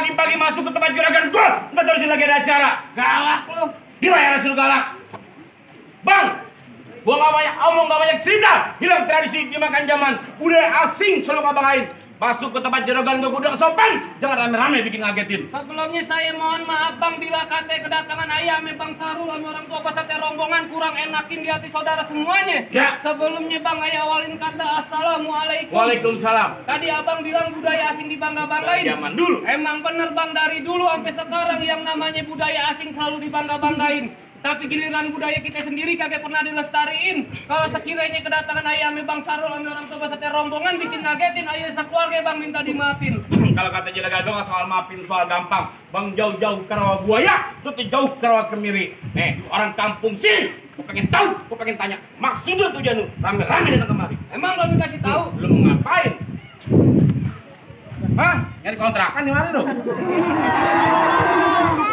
pagi-pagi masuk ke tempat juragan gua. Nggak tahu sih lagi ada acara. Galak lu. Dibayar hasil galak. Bang, gua nggak banyak omong, nggak banyak cerita. Hilang tradisi dimakan zaman. Udah asing selalu ngabangain. Masuk ke tempat juragan gua udah sopan. Jangan rame-rame bikin ngagetin. Sebelumnya saya mohon maaf bang bila kata kedatangan ayah Bang Sarul sama orang tua pasate rombongan kurang enakin di hati saudara semuanya. Ya. Sebelumnya bang ayah awalin kata assalamualaikum. Waalaikumsalam. Tadi abang bilang budaya asing dibangga-banggain. Zaman dulu. Emang bener bang dari dulu sampai sekarang yang namanya budaya asing selalu dibangga-banggain. Tapi giliran budaya kita sendiri kagak pernah dilestariin. Kalau sekiranya kedatangan ayah Bang Sarul sama orang tua pasate rombongan bikin ngagetin, ayo sekeluarga bang minta dimaafin. Kalau kata juragan doang soal maafin soal gampang. Bang jauh-jauh ke rawa buaya, tuh jauh ke rawa kemiri. Orang kampung sih, gua pengen tahu, gua pengen tanya. Maksudnya tujuan lu rame-rame datang kemari. Emang lo dikasih tahu? Lu mau ngapain? Hah? Nyari kontrakan di mana dong?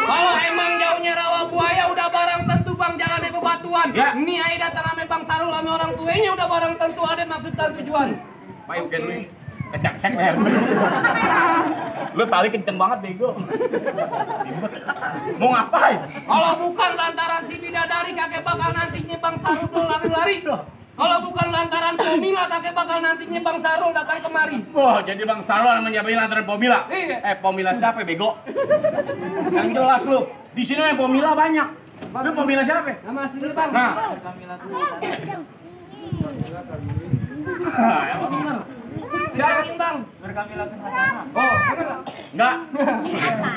Kalau emang jauhnya rawa buaya udah barang tentu bang jalannya bebatuan. Ya. Ini ayah datang sama Bang Sarul sama orang tuanya udah barang tentu ada maksud dan tujuan. Main kan lu. Kecak sek leher lu. Lu tali kenceng banget bego. Mau ngapain? Kalau bukan lantaran si bidadari kakek bakal nantinya Bang Sarul tuh lari-lari. Kalau bukan lantaran Pomila kakek bakal nantinya Bang Sarul datang kemari. Wah, jadi Bang Sarul menjabain lantaran Pomila. Iya. Pomila siapa bego? Yang jelas lu. Di sini yang Pomila banyak. Lu Pomila siapa? Nama aslinya Bang. Nah. Emang bener. Siapa Bang? Oh, enggak. Enggak.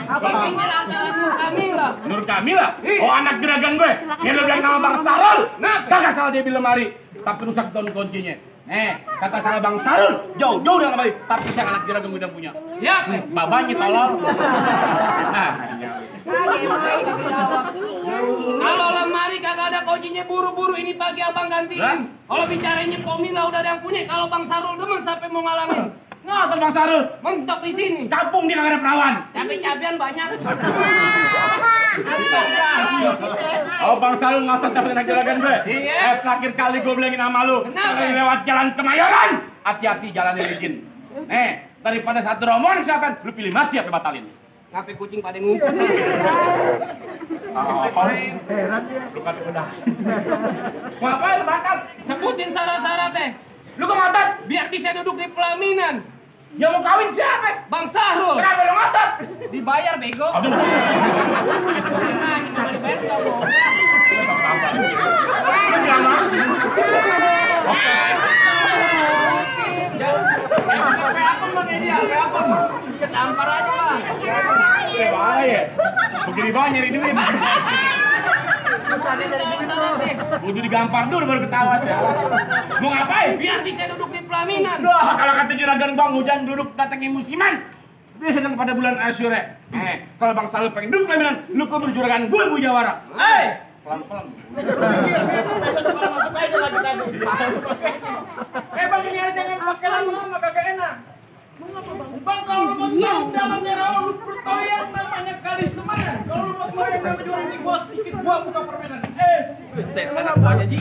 Apa ini lantaran Nur Kamila? Nur Kamila? Oh, anak juragan gue. Dia lu bilang nama Bang Sarul. Nah, kagak salah dia bilang lemari. Tapi rusak tahun kuncinya. Kata salah Bang Sarul. Jauh-jauh udah lemari. Tapi saya anak juragan gue udah punya. Ya, babanya tolol. Nah, kalau lemari kagak ada kuncinya buru-buru ini pagi abang gantiin. Kalau bicaranya Pomila udah ada yang punya. Kalau Bang Sarul demen sampai mau ngalamin. ngotot Bang Sarul. Mentok di sini. Kampung dia kagak ada perawan. Cabai-cabian banyak. Oh Bang Sarul ngotot dapat anak juragan gue. Iya. Terakhir kali gue bilangin sama lu. Kenapa? Kalau lewat jalan Kemayoran, hati-hati jalannya licin. Daripada satu rombongan siapa? Lu pilih mati apa batalin? Ngapain kucing pada ngumpul? Heran dia. Lu kan udah. Ngapain lu batal? Sebutin syarat-syarat teh. Lu kok ngotot? Biar bisa duduk di pelaminan. Yang mau kawin siapa? Bang Sarul. Kenapa lu ngotot? Dibayar bego. Aduh. Nah, kalau dibayar enggak bohong. Lu jangan mau. Apa bang ini? Apa? Ketampar aja bang. Bahaya. Begini banget nyari duit. Butuh digampar dulu baru ketawa sih. Mau ngapain? Biar bisa duduk di pelaminan. Wah, kalau kata juragan Bang hujan duduk datangin musiman. Dia sedang pada bulan Asyura. Kalau Bang Sarul pengen duduk pelaminan, lu kubur juragan gue Bu Jawara. Pelan-pelan. Masuk aja lagi. Bang ini aja jangan pakai lama-lama kagak enak. Bang kalau lu mau tahu dalamnya rawa lu pertoyan namanya kali semangat. Kalau lu mau tahu yang namanya juara ini gua sedikit gua buka permainan. Setan aku aja ji.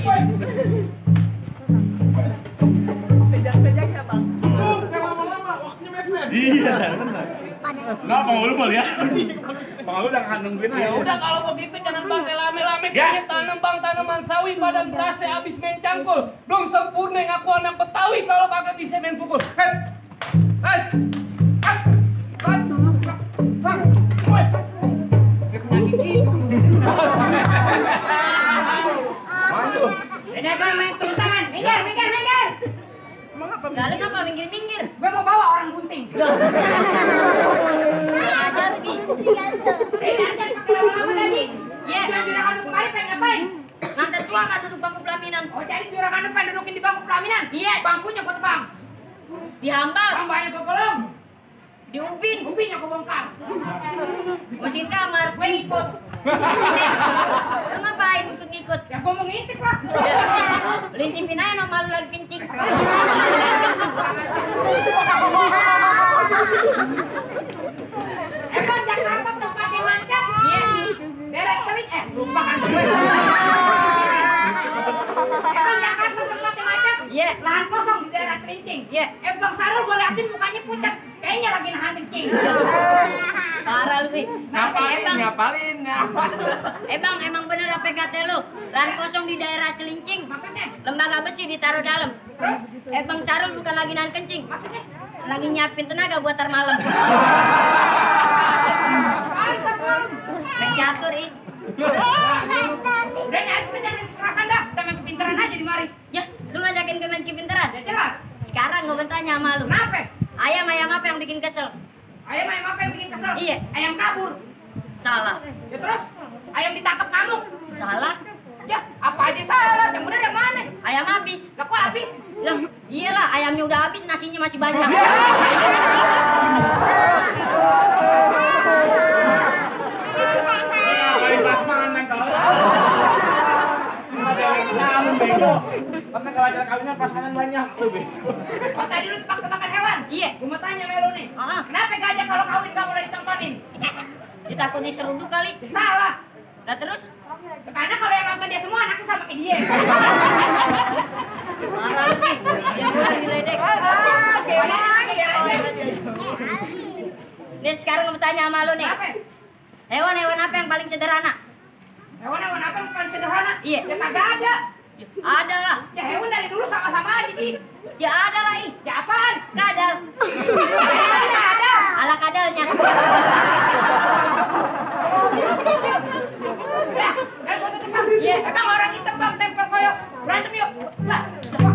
Pejang-pejang ya bang. Bukan lama-lama waktunya mepet. Iya, benar. Nah, Bang Ulu mau lihat. Bang Ulu udah nungguin aja. Ya udah kalau begitu jangan pakai lame-lame. Ya. Punya tanam bang tanaman sawi badan terasa abis main cangkul. Belum sempurna ngaku anak Betawi kalau kagak bisa main pukul. Penyakit itu. Ini kan main turun tangan. Minggir. Galih apa minggir-minggir? Gue mau bawa orang gunting. Ajar gitu ganteng. Jangan pakai lama-lama tadi. Iya. Juragan kemarin pengen ngapain? Ngantar tua kan duduk bangku pelaminan. Oh jadi juragan pengen dudukin di bangku pelaminan? Iya. Bangkunya gue tebang. Dihambal, Tambahnya gue belum. diubin, Kupingnya gue bongkar. mesin kamar. Gue ngikut. Lu ngapain ikut-ikut? Ya gue mau ngintip lah. Ya, lincipin aja nama lu lagi kencing. Emang Jakarta tempatnya macet? Iya. Deret kering, lupa kan gue. Emang Jakarta tempatnya macet? Iya. Lahan kosong di daerah Kerincing. Iya. Bang Sarul gue liatin mukanya pucat. Kayak Kayaknya lagi nahan kencing. Parah lu, Pi. Ngapalin. Bang, emang bener apa kata lu? Lahan kosong di daerah Celincing. Maksudnya? Lembaga besi ditaruh dalam. Terus? Bang Sarul bukan lagi nahan kencing. Maksudnya? Lagi nyiapin tenaga buat tar malam. Main catur, ih. Udah nyari kita jangan kekerasan dah. Kita main kepintaran aja di mari. Ya, lu ngajakin ke main kepintaran? Ya jelas. Sekarang gue tanya sama lu. Kenapa? Ayam apa yang bikin kesel? Ayam apa yang bikin kesel? Iya. Ayam kabur. Salah. Ya terus? Ayam ditangkap ngamuk. Salah. Ya, apa aja salah. Yang benar yang mana? Ayam habis. Lah kok habis? Lah, iyalah ayamnya udah habis, nasinya masih banyak. Ngapain prasmanan kalau? Ada yang tahu bego. Karena kalau acara kawinnya prasmanan banyak tuh bego. Oh tadi lu tebak-tebakan hewan? Iya. Gua mau tanya sama lu nih. Heeh. Kenapa gajah kalau kawin gak boleh ditontonin? Ditakut diseruduk kali. Salah. Lah terus? Karena kalau yang nonton dia semua anaknya sama kayak dia. Marah lu, Pi. Dia pulang diledek. Nih sekarang gue tanya sama lu nih. Kenapa? Hewan-hewan apa yang paling sederhana? Hewan-hewan apa yang paling sederhana? Iya. Ya kagak ada. Ada lah. Ya hewan dari dulu sama-sama aja di. Ya ada lah, ih. Ya apaan? Kadal. Ya ada. Ala kadalnya. Udah, kan gua tutup bang. Iya. Emang orang hitam bang tempel koyok. Berantem yuk. Lah, coba.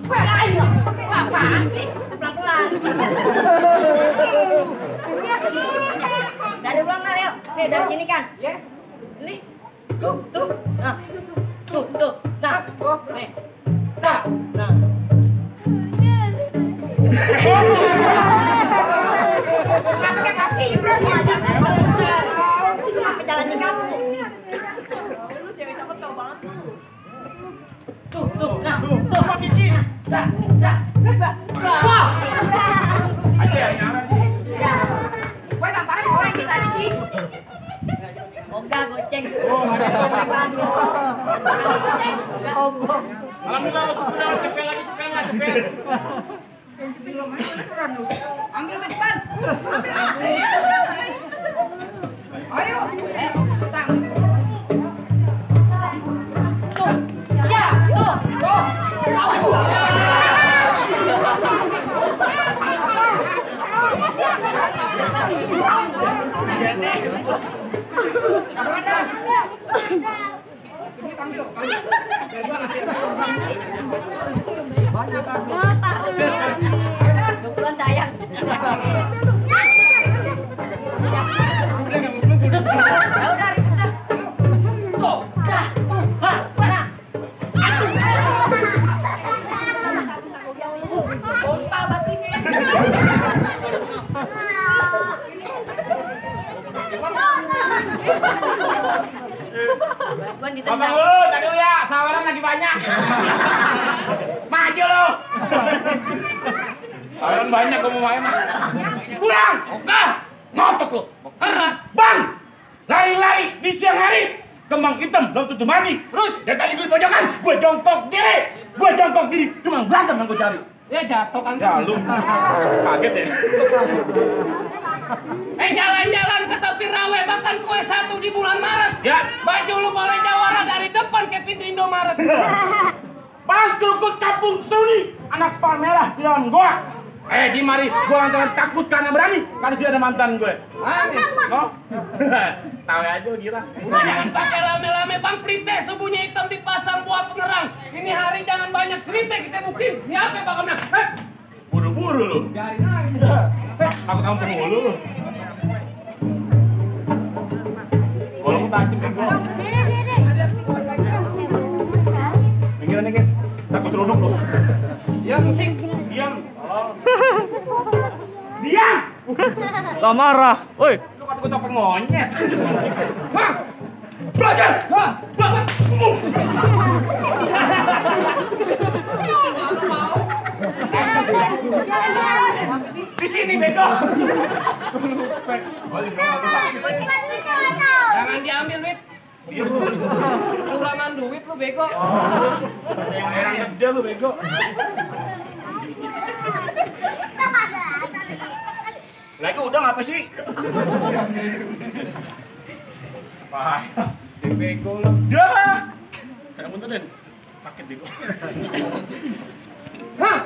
Wah, apaan sih? Pelan-pelan. Dari ulang nah, yuk. Nih, dari sini kan. Ya. Nih. Tuh. Nah. Tuh. Nah. Nih. Nah. Nggak pakai kaki, bro. Kenapa jalannya kaku? Tuh. Nah. Tuh. Wah. Aja yang nyaman nih. Gue gambarnya orang kita nih. Oga goceng. Alhamdulillah sudah cepet lagi. Ambil ke depan. Ayo. Tang. Tuh. Ya, tuh. Dukulan sayang. Ya udah, ribut dah. Tuh. Nah. Kontal batunya. Gua Abang ditendang. lu, tadi lu ya, sawaran lagi banyak. Maju lu. Sawaran banyak gua mau main. Pulang. Oke. Ngotot lu. Bang. Lari-lari di siang hari. Kembang hitam belum tutup mati. Terus dari tadi gue di pojokan, gue jongkok diri. Cuma berantem yang gue cari. Ya jatuh kan. Ya lu. Kaget ya. Jalan-jalan ke tepi rawe makan kue 1 di bulan Maret. Ya. Baju lu boleh jawara dari depan ke pintu Indomaret. Bang Krukut Kampung Suni, anak Palmerah di lawan gua. Di mari gua lantaran takut karena berani, karena sudah ada mantan gue. Aneh. Oh? Tahu aja lu kira. Udah jangan pakai lame-lame Bang Prite, subuhnya hitam dipasang buat penerang. Ini hari jangan banyak cerita, kita buktiin siapa yang bakal menang. Buru-buru lu. Biarin aja. Aku kampung mulu lu. Kalau mau tajam kan gua. Minggir nih, takut seruduk lu. Ya musik. Diam. Diam. Gak marah. Woi. Lu kata gue topeng monyet. Hah? Belajar. Hah? Bapak. Mau. Di sini bego. Jangan diambil duit. Kurangan duit lu bego. Yang merah gede lu bego. Lagi udah ngapa sih? Bahaya. Bego lu. Ya. Kamu tuh Den. Paket bego. Hah?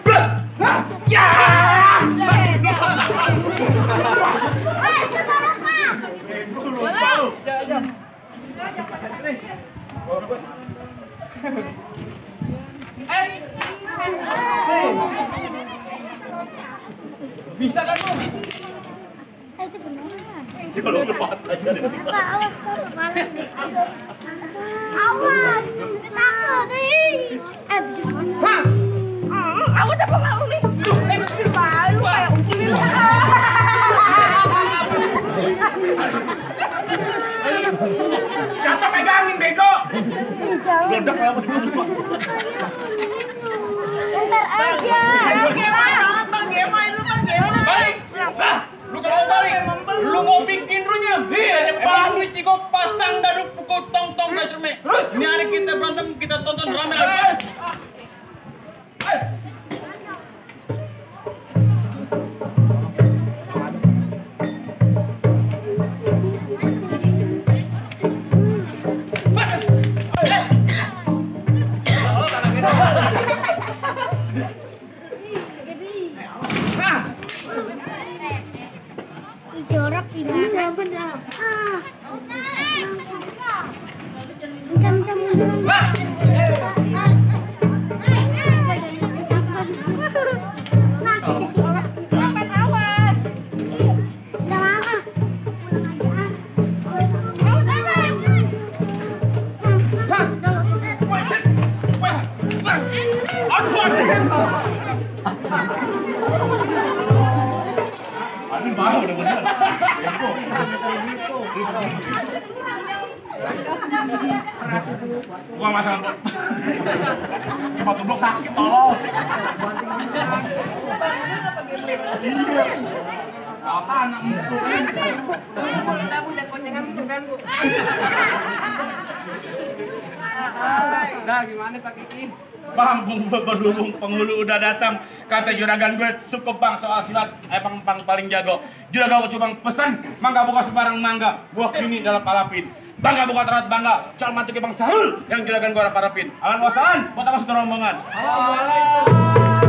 Plus. Hah? Ya. Bego lu. Jangan. Bisa kan lu? Itu beneran. Kalau lepas aja dari situ. Awas, awas, takut nih. Bisa mana? Aku coba mau nih. Mikir malu kayak kumpulin lu. Jatuh pegangin bego. Jauh. Ledak kamu di bawah. Bentar aja. Balik. Nah, lu kalau balik, lu mau bikin runya. Iya, emang duit gue pasang daduk pukul tong-tong gak cerme. Terus, ini hari kita berantem, kita tonton rame-rame. Jorok ini benar. Aduh, mau udah bener. Bukan masalah blok. Batu blok sakit, tolong. Iya. Apa anak empuk? Nah, gimana Pak Kiki? Bang, berhubung penghulu udah datang. Kata juragan gue cukup bang soal silat. Emang bang paling jago. Juragan gue cuma pesan, mangga buka sebarang mangga. Buah kini dalam palapin. Bangga buka terat bangga. Cal mantuki bang Sarul yang juragan gue harap-harapin. Alan wasalan, buat apa rombongan. Assalamualaikum.